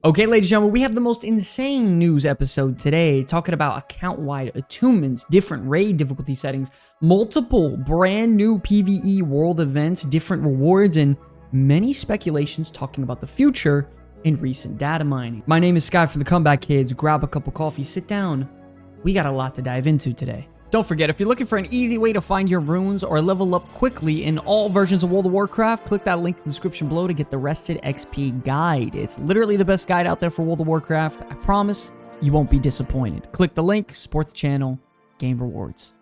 Okay, ladies and gentlemen, we have the most insane news episode today, talking about account-wide attunements, different raid difficulty settings, multiple brand new PvE world events, different rewards, and many speculations talking about the future in recent data mining. My name is Sky from the Comeback Kids. Grab a cup of coffee, sit down. We got a lot to dive into today. Don't forget, if you're looking for an easy way to find your runes or level up quickly in all versions of World of Warcraft, click that link in the description below to get the Rested XP guide. It's literally the best guide out there for World of Warcraft. I promise you won't be disappointed. Click the link, support the channel, gain rewards.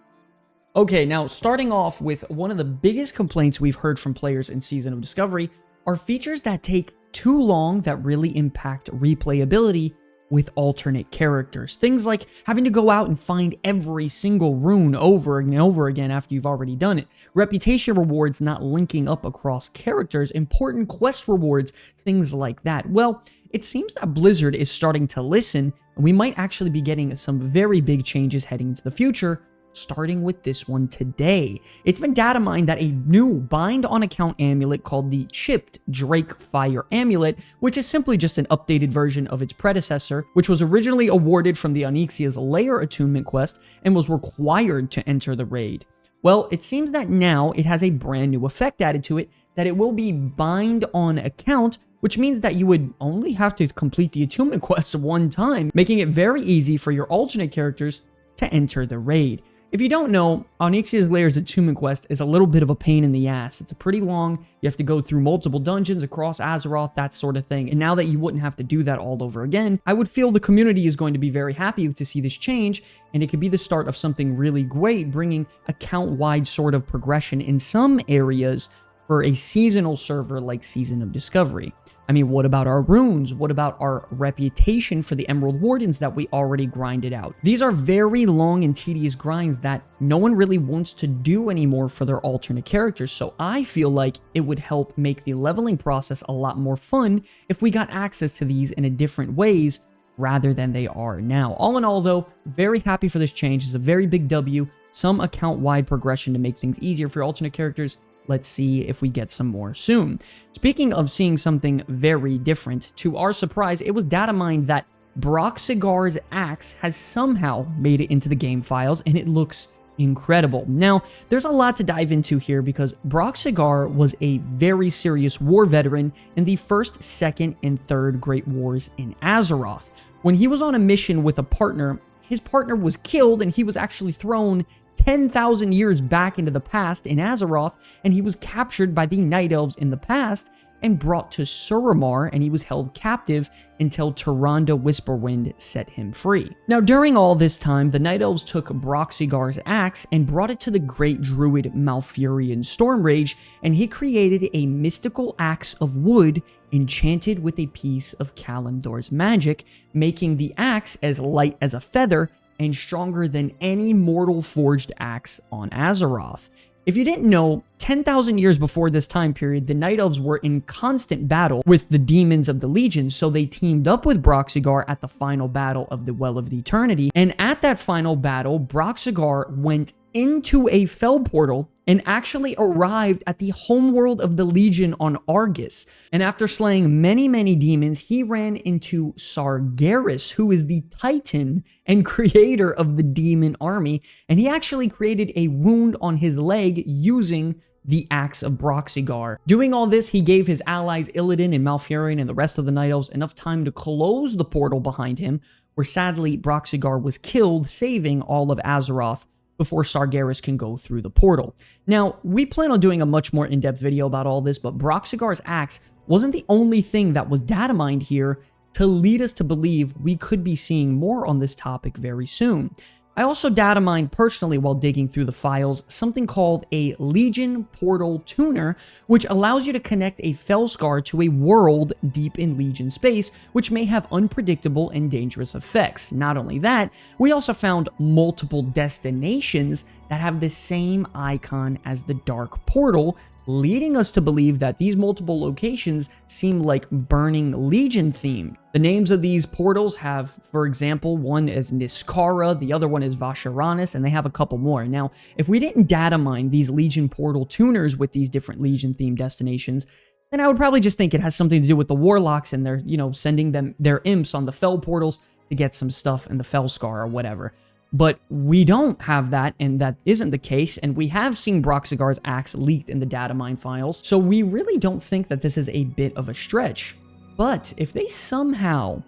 Okay, now starting off with one of the biggest complaints we've heard from players in Season of Discovery are features that take too long that really impact replayability with alternate characters. Things like having to go out and find every single rune over and over again after you've already done it. Reputation rewards not linking up across characters. Important quest rewards, things like that. Well, it seems that Blizzard is starting to listen, and we might actually be getting some very big changes heading into the future, starting with this one today. It's been data mined that a new bind on account amulet called the Chipped Drake Fire Amulet, which is simply just an updated version of its predecessor, which was originally awarded from the Onyxia's Lair attunement quest and was required to enter the raid. Well, it seems that now it has a brand new effect added to it, that it will be bind on account, which means that you would only have to complete the attunement quest one time, making it very easy for your alternate characters to enter the raid. If you don't know, Onyxia's Lair's attunement quest is a little bit of a pain in the ass. It's a pretty long, you have to go through multiple dungeons across Azeroth, that sort of thing. And now that you wouldn't have to do that all over again, I would feel the community is going to be very happy to see this change, and it could be the start of something really great, bringing account-wide sort of progression in some areas for a seasonal server like Season of Discovery. I mean, what about our runes? What about our reputation for the Emerald Wardens that we already grinded out? These are very long and tedious grinds that no one really wants to do anymore for their alternate characters, so I feel like it would help make the leveling process a lot more fun if we got access to these in a different ways rather than they are now. All in all, though, very happy for this change. It's a very big W, some account-wide progression to make things easier for your alternate characters. Let's see if we get some more soon. Speaking of seeing something very different, to our surprise, it was data mined that Broxigar's axe has somehow made it into the game files, and it looks incredible. Now, there's a lot to dive into here because Broxigar was a very serious war veteran in the first, second, and third Great Wars in Azeroth. When he was on a mission with a partner, his partner was killed, and he was actually thrown 10,000 years back into the past in Azeroth, and he was captured by the Night Elves in the past and brought to Suramar, and he was held captive until Tyrande Whisperwind set him free. Now, during all this time, the Night Elves took Broxigar's axe and brought it to the great druid Malfurion Stormrage, and he created a mystical axe of wood enchanted with a piece of Kalimdor's magic, making the axe as light as a feather and stronger than any mortal forged axe on Azeroth. If you didn't know, 10,000 years before this time period, the Night Elves were in constant battle with the demons of the Legion, so they teamed up with Broxigar at the final battle of the Well of the Eternity, and at that final battle, Broxigar went into a fell portal and actually arrived at the homeworld of the Legion on Argus. And after slaying many demons, he ran into Sargeras, who is the Titan and creator of the demon army, and he actually created a wound on his leg using the axe of Broxigar. Doing all this, he gave his allies Illidan and Malfurion and the rest of the Night Elves enough time to close the portal behind him, where sadly Broxigar was killed, saving all of Azeroth before Sargeras can go through the portal. Now, we plan on doing a much more in-depth video about all this, but Broxigar's axe wasn't the only thing that was data mined here to lead us to believe we could be seeing more on this topic very soon. I also data mined personally while digging through the files something called a Legion Portal Tuner, which allows you to connect a Fellscar to a world deep in Legion space, which may have unpredictable and dangerous effects. Not only that, we also found multiple destinations that have the same icon as the Dark Portal, leading us to believe that these multiple locations seem like Burning Legion themed. The names of these portals have, for example, one is Niskara, the other one is Vasharanis, and they have a couple more. Now, if we didn't data mine these Legion portal tuners with these different Legion themed destinations, then I would probably just think it has something to do with the warlocks and they're, sending them their imps on the Fel portals to get some stuff in the Felscar or whatever. But we don't have that, and that isn't the case, and we have seen Broxigar's axe leaked in the data mine files, so we really don't think that this is a bit of a stretch. But if they somehow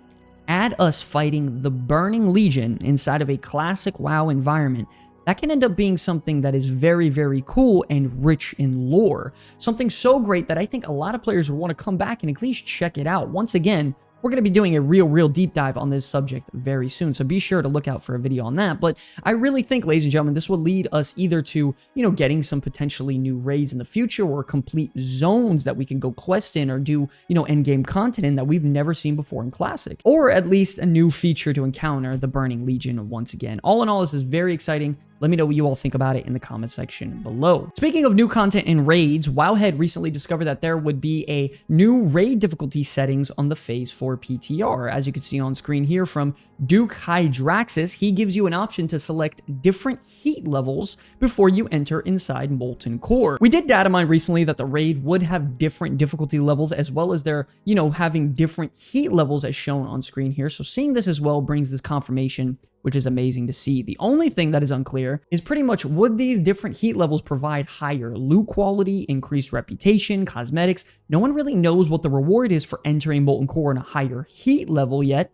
add us fighting the Burning Legion inside of a classic WoW environment, that can end up being something that is very, very cool and rich in lore. Something so great that I think a lot of players will want to come back and at least check it out. Once again, we're going to be doing a real deep dive on this subject very soon, so be sure to look out for a video on that. But I really think, ladies and gentlemen, this will lead us either to, getting some potentially new raids in the future or complete zones that we can go quest in or do, endgame content in that we've never seen before in Classic. Or at least a new feature to encounter the Burning Legion once again. All in all, this is very exciting. Let me know what you all think about it in the comment section below. Speaking of new content in raids, Wowhead recently discovered that there would be a new raid difficulty settings on the Phase 4 PTR. As you can see on screen here from Duke Hydraxis, he gives you an option to select different heat levels before you enter inside Molten Core. We did data mine recently that the raid would have different difficulty levels as well as their, having different heat levels as shown on screen here. So seeing this as well brings this confirmation, which is amazing to see. The only thing that is unclear is pretty much would these different heat levels provide higher loot quality, increased reputation, cosmetics. No one really knows what the reward is for entering Molten Core in a higher heat level yet.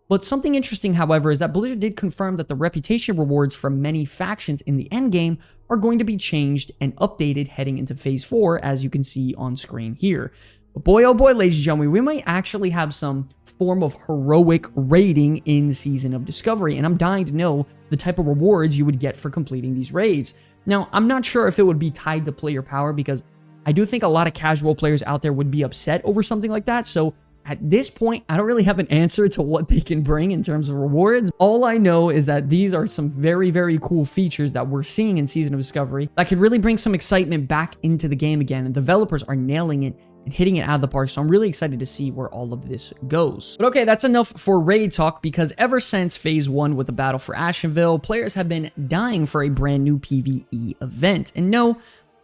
But something interesting, however, is that Blizzard did confirm that the reputation rewards for many factions in the endgame are going to be changed and updated heading into Phase 4, as you can see on screen here. But boy, oh boy, ladies and gentlemen, we might actually have some form of heroic raiding in Season of Discovery, and I'm dying to know the type of rewards you would get for completing these raids. Now, I'm not sure if it would be tied to player power, because I do think a lot of casual players out there would be upset over something like that, so at this point, I don't really have an answer to what they can bring in terms of rewards. All I know is that these are some very cool features that we're seeing in Season of Discovery that could really bring some excitement back into the game again, and developers are nailing it and hitting it out of the park, so I'm really excited to see where all of this goes. But okay, that's enough for raid talk, because ever since Phase 1 with the battle for Ashenville, players have been dying for a brand new PvE event. And no,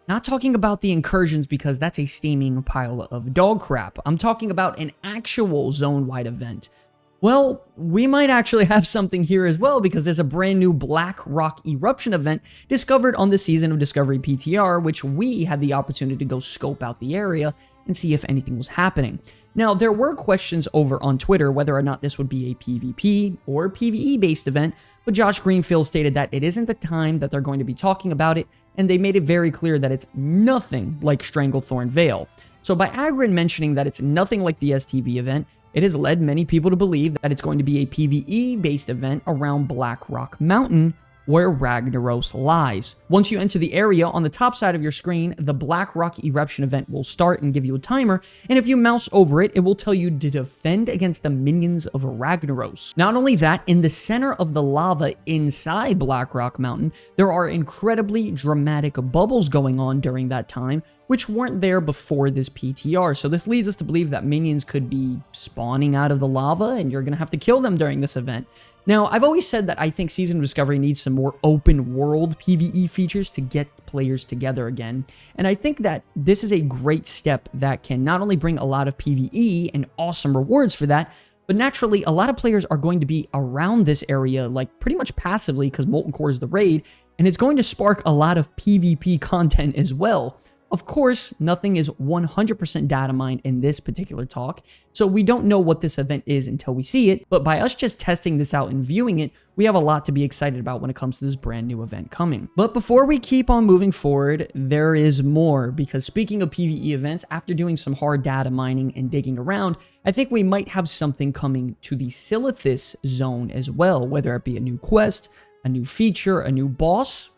not talking about the incursions, because that's a steaming pile of dog crap. I'm talking about an actual zone-wide event. Well, we might actually have something here as well, because there's a brand new Black Rock Eruption event discovered on the Season of Discovery PTR, which we had the opportunity to go scope out the area and see if anything was happening. Now, there were questions over on Twitter whether or not this would be a PvP or PvE based event, but Josh Greenfield stated that it isn't the time that they're going to be talking about it, and they made it very clear that it's nothing like Stranglethorn Vale. So by Agrin mentioning that it's nothing like the STV event, it has led many people to believe that it's going to be a PvE based event around Black Rock Mountain, where Ragnaros lies. Once you enter the area, on the top side of your screen, the Black Rock Eruption event will start and give you a timer, and if you mouse over it, it will tell you to defend against the minions of Ragnaros. Not only that, in the center of the lava inside Black Rock Mountain, there are incredibly dramatic bubbles going on during that time, which weren't there before this PTR. So this leads us to believe that minions could be spawning out of the lava, and you're going to have to kill them during this event. Now, I've always said that I think Season of Discovery needs some more open world PvE features to get players together again. And I think that this is a great step that can not only bring a lot of PvE and awesome rewards for that, but naturally, a lot of players are going to be around this area, like pretty much passively, because Molten Core is the raid, and it's going to spark a lot of PvP content as well. Of course, nothing is 100% data mined in this particular talk, so we don't know what this event is until we see it, but by us just testing this out and viewing it, we have a lot to be excited about when it comes to this brand new event coming. But before we keep on moving forward, there is more, because speaking of PvE events, after doing some hard data mining and digging around, I think we might have something coming to the Silithus zone as well, whether it be a new quest, a new feature, a new boss.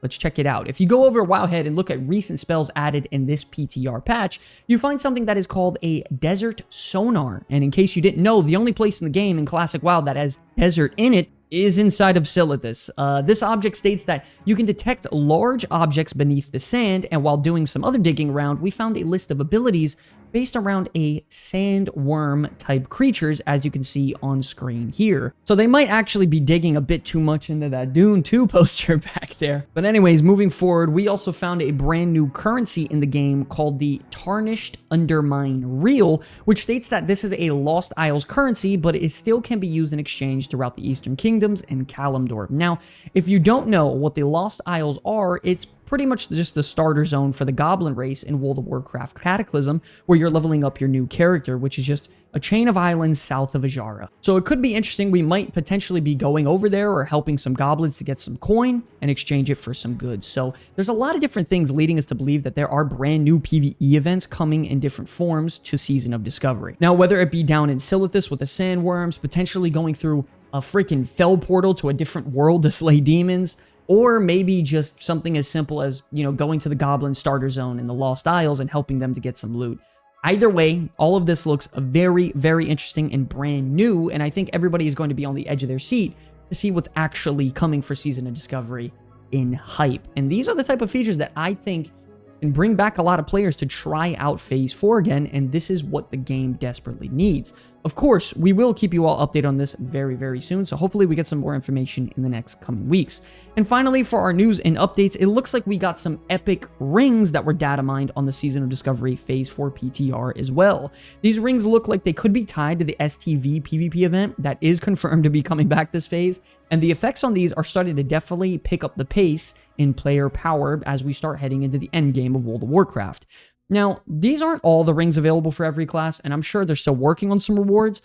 Let's check it out. If you go over to Wowhead and look at recent spells added in this PTR patch, you find something that is called a Desert Sonar. And in case you didn't know, the only place in the game in Classic WoW that has desert in it is inside of Silithus. This object states that you can detect large objects beneath the sand, and while doing some other digging around, we found a list of abilities based around a sandworm type creatures, as you can see on screen here. So they might actually be digging a bit too much into that Dune 2 poster back there. But anyways, moving forward, we also found a brand new currency in the game called the Tarnished Undermine Reel, which states that this is a Lost Isles currency, but it still can be used in exchange throughout the Eastern Kingdoms and Kalimdor. Now, if you don't know what the Lost Isles are, it's pretty much just the starter zone for the Goblin race in World of Warcraft Cataclysm, where you're leveling up your new character, which is just a chain of islands south of Ajara. So it could be interesting. We might potentially be going over there or helping some goblins to get some coin and exchange it for some goods. So there's a lot of different things leading us to believe that there are brand new PvE events coming in different forms to Season of Discovery. Now, whether it be down in Silithus with the sandworms, potentially going through a freaking fell portal to a different world to slay demons, or maybe just something as simple as, you know, going to the Goblin starter zone in the Lost Isles and helping them to get some loot. Either way, all of this looks very, very interesting and brand new, and I think everybody is going to be on the edge of their seat to see what's actually coming for Season of Discovery in hype. And these are the type of features that I think can bring back a lot of players to try out Phase 4 again, and this is what the game desperately needs. Of course, we will keep you all updated on this very, very soon, so hopefully we get some more information in the next coming weeks. And finally, for our news and updates, it looks like we got some epic rings that were data mined on the Season of Discovery Phase 4 PTR as well. These rings look like they could be tied to the STV PvP event that is confirmed to be coming back this phase, and the effects on these are starting to definitely pick up the pace in player power as we start heading into the end game of World of Warcraft. Now, these aren't all the rings available for every class, and I'm sure they're still working on some rewards,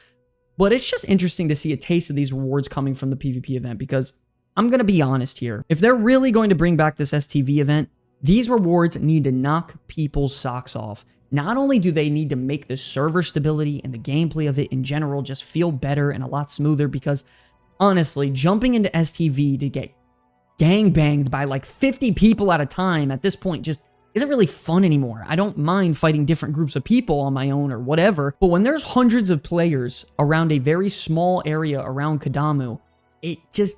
but it's just interesting to see a taste of these rewards coming from the PvP event, because I'm going to be honest here. If they're really going to bring back this STV event, these rewards need to knock people's socks off. Not only do they need to make the server stability and the gameplay of it in general just feel better and a lot smoother, because honestly, jumping into STV to get gangbanged by like 50 people at a time at this point just isn't really fun anymore. I don't mind fighting different groups of people on my own or whatever, but when there's hundreds of players around a very small area around Kadamu, it just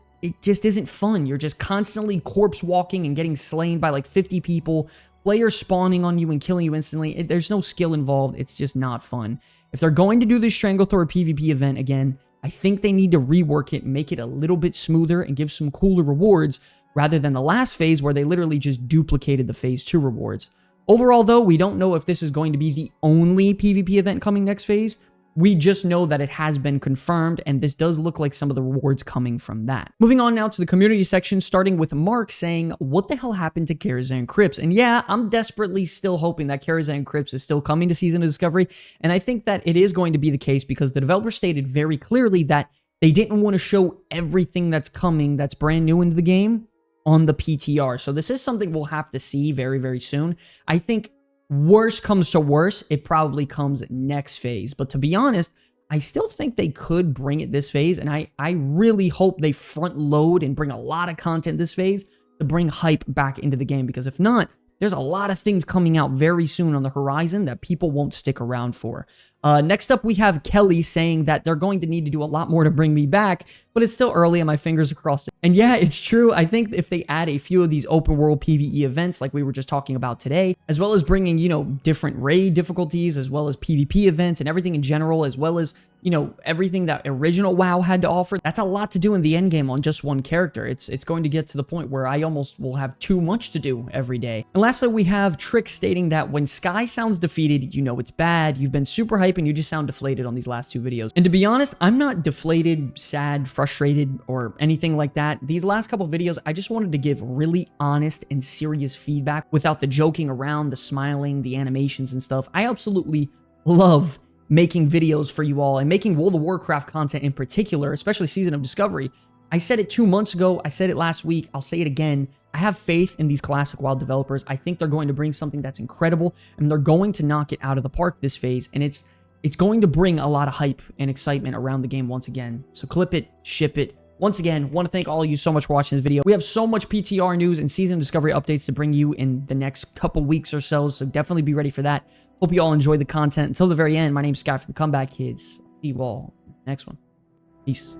isn't fun. You're just constantly corpse walking and getting slain by like 50 people, players spawning on you and killing you instantly. There's no skill involved. It's just not fun. If they're going to do this Stranglethorn PvP event again, I think they need to rework it, make it a little bit smoother, and give some cooler rewards, rather than the last phase where they literally just duplicated the Phase 2 rewards. Overall, though, we don't know if this is going to be the only PvP event coming next phase. We just know that it has been confirmed, and this does look like some of the rewards coming from that. Moving on now to the community section, starting with Mark saying, what the hell happened to Karazhan Crypts? And yeah, I'm desperately still hoping that Karazhan Crypts is still coming to Season of Discovery, and I think that it is going to be the case because the developer stated very clearly that they didn't want to show everything that's coming that's brand new into the game on the PTR. So this is something we'll have to see very, very soon. I think worst comes to worst, it probably comes next phase. But to be honest, I still think they could bring it this phase, and I really hope they front load and bring a lot of content this phase to bring hype back into the game, because if not, there's a lot of things coming out very soon on the horizon that people won't stick around for. Next up, we have Kelly saying that they're going to need to do a lot more to bring me back, but it's still early and my fingers are crossed. And yeah, it's true. I think if they add a few of these open world PvE events like we were just talking about today, as well as bringing, you know, different raid difficulties, as well as PvP events and everything in general, as well as, you know, everything that original WoW had to offer, that's a lot to do in the end game on just one character. It's going to get to the point where I almost will have too much to do every day. And lastly, we have Trick stating that when Sky sounds defeated, you know it's bad. You've been super hype and you just sound deflated on these last two videos. And to be honest, I'm not deflated, sad, frustrated, or anything like that. These last couple videos, I just wanted to give really honest and serious feedback without the joking around, the smiling, the animations and stuff. I absolutely love making videos for you all and making World of Warcraft content in particular, especially Season of Discovery. I said it 2 months ago. I said it last week. I'll say it again. I have faith in these classic WoW developers. I think they're going to bring something that's incredible, and they're going to knock it out of the park this phase, and it's going to bring a lot of hype and excitement around the game once again. So clip it, ship it. Once again, want to thank all of you so much for watching this video. We have so much PTR news and Season of Discovery updates to bring you in the next couple weeks or so definitely be ready for that. Hope you all enjoy the content. Until the very end, my name's Sky from the Comeback Kids. See you all in the next one. Peace.